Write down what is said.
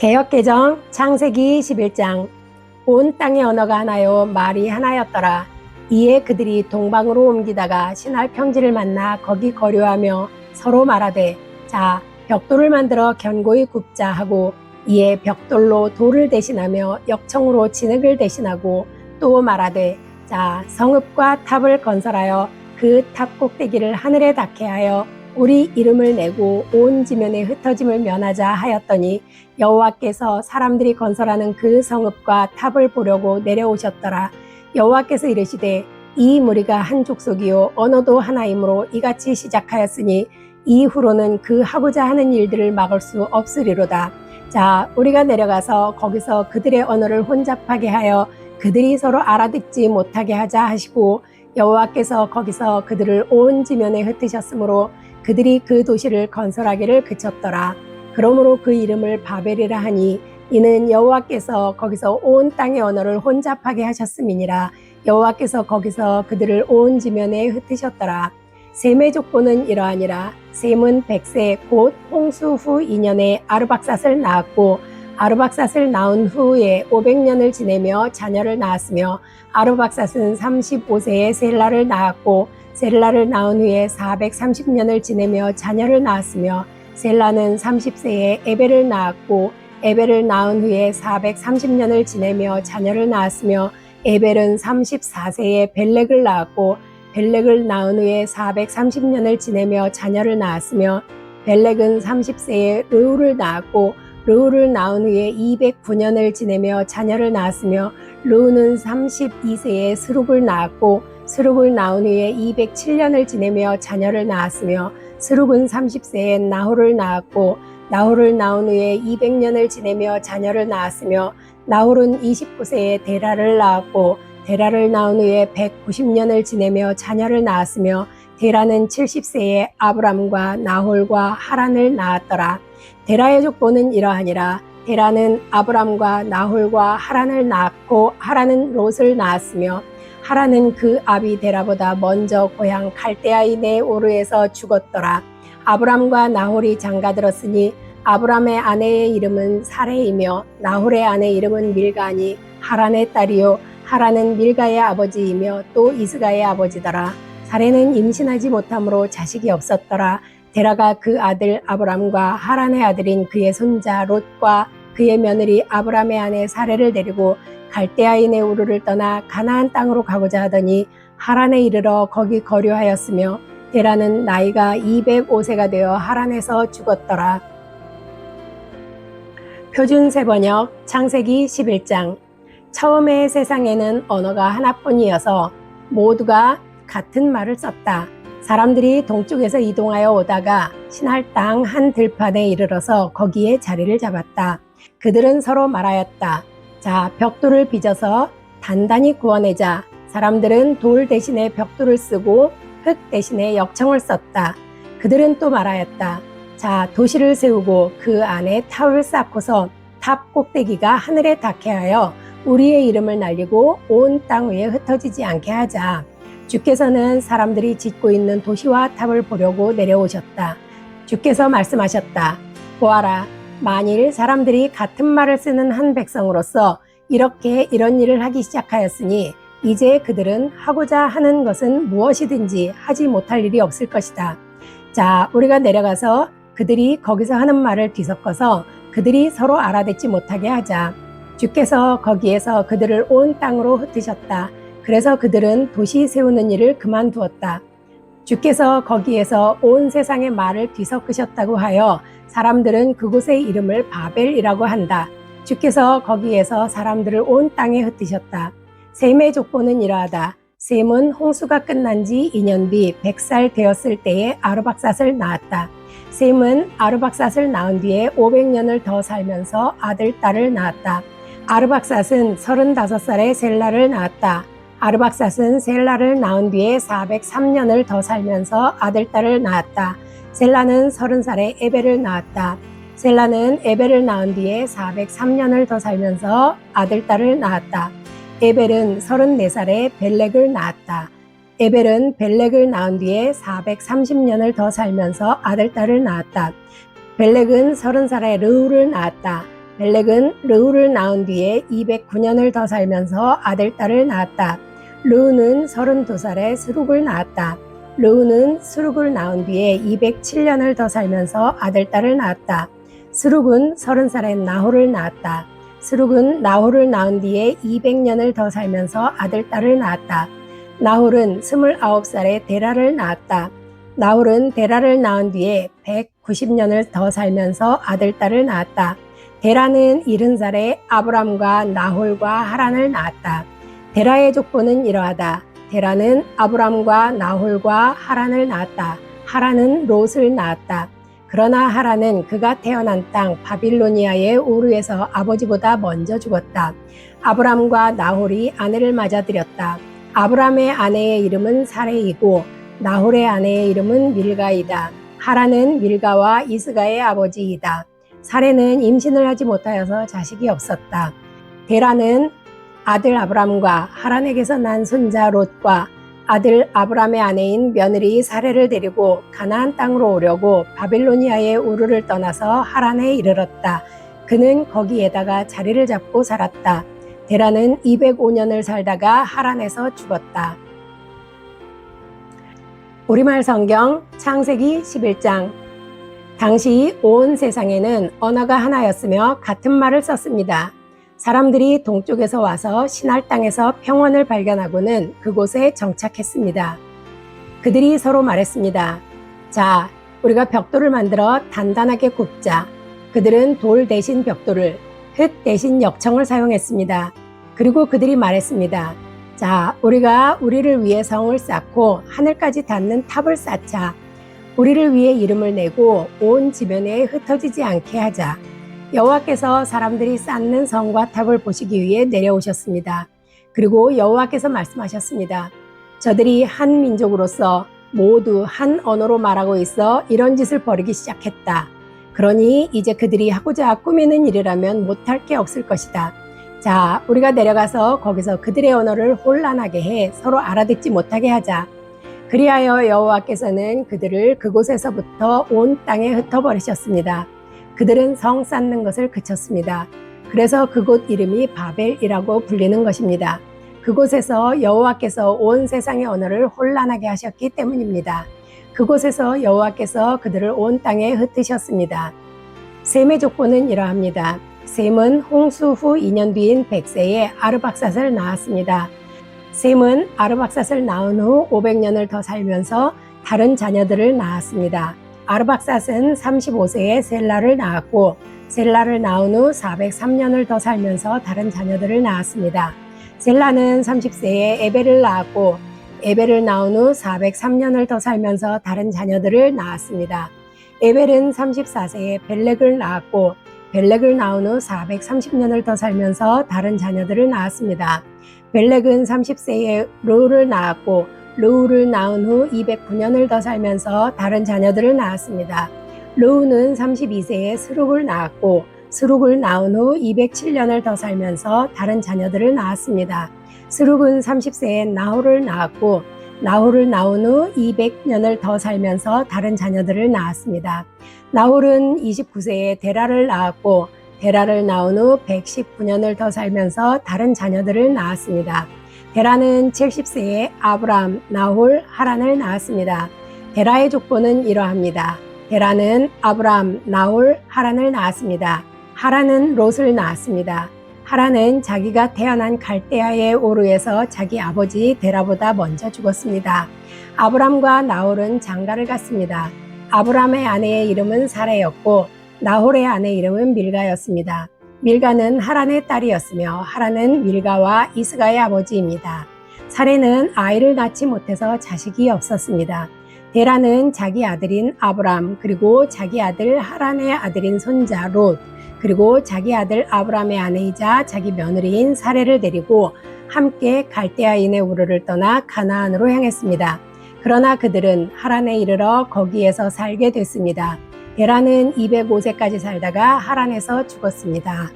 개역개정 창세기 11장. 온 땅의 언어가 하나요 말이 하나였더라. 이에 그들이 동방으로 옮기다가 신할 평지를 만나 거기 거류하며 서로 말하되, 자, 벽돌을 만들어 견고히 굽자 하고, 이에 벽돌로 돌을 대신하며 역청으로 진흙을 대신하고, 또 말하되, 자, 성읍과 탑을 건설하여 그 탑 꼭대기를 하늘에 닿게 하여 우리 이름을 내고 온 지면에 흩어짐을 면하자 하였더니, 여호와께서 사람들이 건설하는 그 성읍과 탑을 보려고 내려오셨더라. 여호와께서 이르시되, 이 무리가 한 족속이요 언어도 하나이므로 이같이 시작하였으니 이후로는 그 하고자 하는 일들을 막을 수 없으리로다. 자, 우리가 내려가서 거기서 그들의 언어를 혼잡하게 하여 그들이 서로 알아듣지 못하게 하자 하시고, 여호와께서 거기서 그들을 온 지면에 흩으셨으므로 그들이 그 도시를 건설하기를 그쳤더라. 그러므로 그 이름을 바벨이라 하니, 이는 여호와께서 거기서 온 땅의 언어를 혼잡하게 하셨음이니라. 여호와께서 거기서 그들을 온 지면에 흩으셨더라. 셈의 족보는 이러하니라. 셈은 100세 곧 홍수 후 2년에 아르박삿을 낳았고, 아르박삿을 낳은 후에 500년을 지내며 자녀를 낳았으며, 아르박삿은 35세에 셀라를 낳았고, 셀라를 낳은 후에 430년을 지내며 자녀를 낳았으며, 셀라는 30세에 에벨을 낳았고, 에벨을 낳은 후에 430년을 지내며 자녀를 낳았으며, 에벨은 34세에 벨렉을 낳았고, 벨렉을 낳은 후에 430년을 지내며 자녀를 낳았으며, 벨렉은 30세에 르우를 낳았고, 르우를 낳은 후에 209년을 지내며 자녀를 낳았으며, 르우는 32세에 스룹을 낳았고, 스룹을 낳은 후에 207년을 지내며 자녀를 낳았으며, 스룹은 30세에 나홀을 낳았고, 나홀을 낳은 후에 200년을 지내며 자녀를 낳았으며, 나홀은 29세에 데라를 낳았고, 데라를 낳은 후에 190년을 지내며 자녀를 낳았으며, 데라는 70세에 아브람과 나홀과 하란을 낳았더라. 데라의 족보는 이러하니라. 데라는 아브람과 나홀과 하란을 낳았고, 하란은 롯을 낳았으며, 하란은 그 아비 데라보다 먼저 고향 갈대아인의 오르에서 죽었더라. 아브람과 나홀이 장가들었으니 아브람의 아내의 이름은 사레이며 나홀의 아내 이름은 밀가니 하란의 딸이요 하란은 밀가의 아버지이며 또 이스가의 아버지더라. 사레는 임신하지 못함으로 자식이 없었더라. 데라가 그 아들 아브람과 하란의 아들인 그의 손자 롯과 그의 며느리 아브람의 아내 사레를 데리고 갈대아인의 우르를 떠나 가나안 땅으로 가고자 하더니 하란에 이르러 거기 거류하였으며, 데라는 나이가 205세가 되어 하란에서 죽었더라. 표준세번역 창세기 11장. 처음에 세상에는 언어가 하나뿐이어서 모두가 같은 말을 썼다. 사람들이 동쪽에서 이동하여 오다가 신할 땅 한 들판에 이르러서 거기에 자리를 잡았다. 그들은 서로 말하였다. 자, 벽돌을 빚어서 단단히 구워내자. 사람들은 돌 대신에 벽돌을 쓰고 흙 대신에 역청을 썼다. 그들은 또 말하였다. 자, 도시를 세우고 그 안에 탑을 쌓고서 탑 꼭대기가 하늘에 닿게 하여 우리의 이름을 날리고 온 땅 위에 흩어지지 않게 하자. 주께서는 사람들이 짓고 있는 도시와 탑을 보려고 내려오셨다. 주께서 말씀하셨다. 보아라, 만일 사람들이 같은 말을 쓰는 한 백성으로서 이렇게 이런 일을 하기 시작하였으니 이제 그들은 하고자 하는 것은 무엇이든지 하지 못할 일이 없을 것이다. 자, 우리가 내려가서 그들이 거기서 하는 말을 뒤섞어서 그들이 서로 알아듣지 못하게 하자. 주께서 거기에서 그들을 온 땅으로 흩으셨다. 그래서 그들은 도시 세우는 일을 그만두었다. 주께서 거기에서 온 세상의 말을 뒤섞으셨다고 하여 사람들은 그곳의 이름을 바벨이라고 한다. 주께서 거기에서 사람들을 온 땅에 흩으셨다. 셈의 족보는 이러하다. 셈은 홍수가 끝난 지 2년 뒤 100살 되었을 때에 아르박삿을 낳았다. 셈은 아르박삿을 낳은 뒤에 500년을 더 살면서 아들, 딸을 낳았다. 아르박삿은 35살에 셀라를 낳았다. 아르박삿은 셀라를 낳은 뒤에 403년을 더 살면서 아들, 딸을 낳았다. 셀라는 30살에 에벨을 낳았다. 셀라는 에벨을 낳은 뒤에 403년을 더 살면서 아들, 딸을 낳았다. 에벨은 34살에 벨렉을 낳았다. 에벨은 벨렉을 낳은 뒤에 430년을 더 살면서 아들, 딸을 낳았다. 벨렉은 30살에 르우를 낳았다. 벨렉은 르우를 낳은 뒤에 209년을 더 살면서 아들, 딸을 낳았다. 르우는 32살에 스룩을 낳았다. 르우는 스룩을 낳은 뒤에 207년을 더 살면서 아들, 딸을 낳았다. 스룩은 30살에 나홀을 낳았다. 스룩은 나홀을 낳은 뒤에 200년을 더 살면서 아들, 딸을 낳았다. 나홀은 29살에 데라를 낳았다. 나홀은 데라를 낳은 뒤에 190년을 더 살면서 아들, 딸을 낳았다. 데라는 70살에 아브람과 나홀과 하란을 낳았다. 데라의 족보는 이러하다. 데라는 아브람과 나홀과 하란을 낳았다. 하란은 롯을 낳았다. 그러나 하란은 그가 태어난 땅 바빌로니아의 우르에서 아버지보다 먼저 죽었다. 아브람과 나홀이 아내를 맞아들였다. 아브람의 아내의 이름은 사레이고 나홀의 아내의 이름은 밀가이다. 하란은 밀가와 이스가의 아버지이다. 사레는 임신을 하지 못하여서 자식이 없었다. 데라는 아들 아브람과 하란에게서 난 손자 롯과 아들 아브람의 아내인 며느리 사레를 데리고 가나안 땅으로 오려고 바빌로니아의 우르를 떠나서 하란에 이르렀다. 그는 거기에다가 자리를 잡고 살았다. 데라는 205년을 살다가 하란에서 죽었다. 우리말 성경 창세기 11장. 당시 온 세상에는 언어가 하나였으며 같은 말을 썼습니다. 사람들이 동쪽에서 와서 시날 땅에서 평원을 발견하고는 그곳에 정착했습니다. 그들이 서로 말했습니다. 자, 우리가 벽돌을 만들어 단단하게 굽자. 그들은 돌 대신 벽돌을, 흙 대신 역청을 사용했습니다. 그리고 그들이 말했습니다. 자, 우리가 우리를 위해 성을 쌓고 하늘까지 닿는 탑을 쌓자. 우리를 위해 이름을 내고 온 지면에 흩어지지 않게 하자. 여호와께서 사람들이 쌓는 성과 탑을 보시기 위해 내려오셨습니다. 그리고 여호와께서 말씀하셨습니다. 저들이 한 민족으로서 모두 한 언어로 말하고 있어 이런 짓을 벌이기 시작했다. 그러니 이제 그들이 하고자 꾸미는 일이라면 못할 게 없을 것이다. 자, 우리가 내려가서 거기서 그들의 언어를 혼란하게 해 서로 알아듣지 못하게 하자. 그리하여 여호와께서는 그들을 그곳에서부터 온 땅에 흩어버리셨습니다. 그들은 성 쌓는 것을 그쳤습니다. 그래서 그곳 이름이 바벨이라고 불리는 것입니다. 그곳에서 여호와께서 온 세상의 언어를 혼란하게 하셨기 때문입니다. 그곳에서 여호와께서 그들을 온 땅에 흩으셨습니다. 셈의 족보는 이러합니다. 셈은 홍수 후 2년 뒤인 100세에 아르박삿을 낳았습니다. 셈은 아르박삿을 낳은 후 500년을 더 살면서 다른 자녀들을 낳았습니다. 아르박삿은 35세에 셀라를 낳았고 셀라를 낳은 후 403년을 더 살면서 다른 자녀들을 낳았습니다. 셀라는 30세에 에벨을 낳았고 에벨을 낳은 후 403년을 더 살면서 다른 자녀들을 낳았습니다. 에벨은 34세에 벨렉을 낳았고 벨렉을 낳은 후 430년을 더 살면서 다른 자녀들을 낳았습니다. 벨렉은 30세에 르우를 낳았고 르우를 낳은 후 209년을 더 살면서 다른 자녀들을 낳았습니다. 르우는 32세에 스룩을 낳았고 스룩을 낳은 후 207년을 더 살면서 다른 자녀들을 낳았습니다. 스룩은 30세에 나홀을 낳았고 나홀을 낳은 후 200년을 더 살면서 다른 자녀들을 낳았습니다. 나홀은 29세에 데라를 낳았고 데라를 낳은 후 119년을 더 살면서 다른 자녀들을 낳았습니다. 데라는 70세에 아브람, 나홀, 하란을 낳았습니다. 데라의 족보는 이러합니다. 데라는 아브람, 나홀, 하란을 낳았습니다. 하란은 롯을 낳았습니다. 하란은 자기가 태어난 갈대아의 오르에서 자기 아버지 데라보다 먼저 죽었습니다. 아브람과 나홀은 장가를 갔습니다. 아브람의 아내의 이름은 사레였고 나홀의 아내 이름은 밀가였습니다. 밀가는 하란의 딸이었으며 하란은 밀가와 이스가의 아버지입니다. 사레는 아이를 낳지 못해서 자식이 없었습니다. 데라는 자기 아들인 아브람 그리고 자기 아들 하란의 아들인 손자 롯 그리고 자기 아들 아브람의 아내이자 자기 며느리인 사레를 데리고 함께 갈대아인의 우르를 떠나 가나안으로 향했습니다. 그러나 그들은 하란에 이르러 거기에서 살게 됐습니다. 데라는 205세까지 살다가 하란에서 죽었습니다.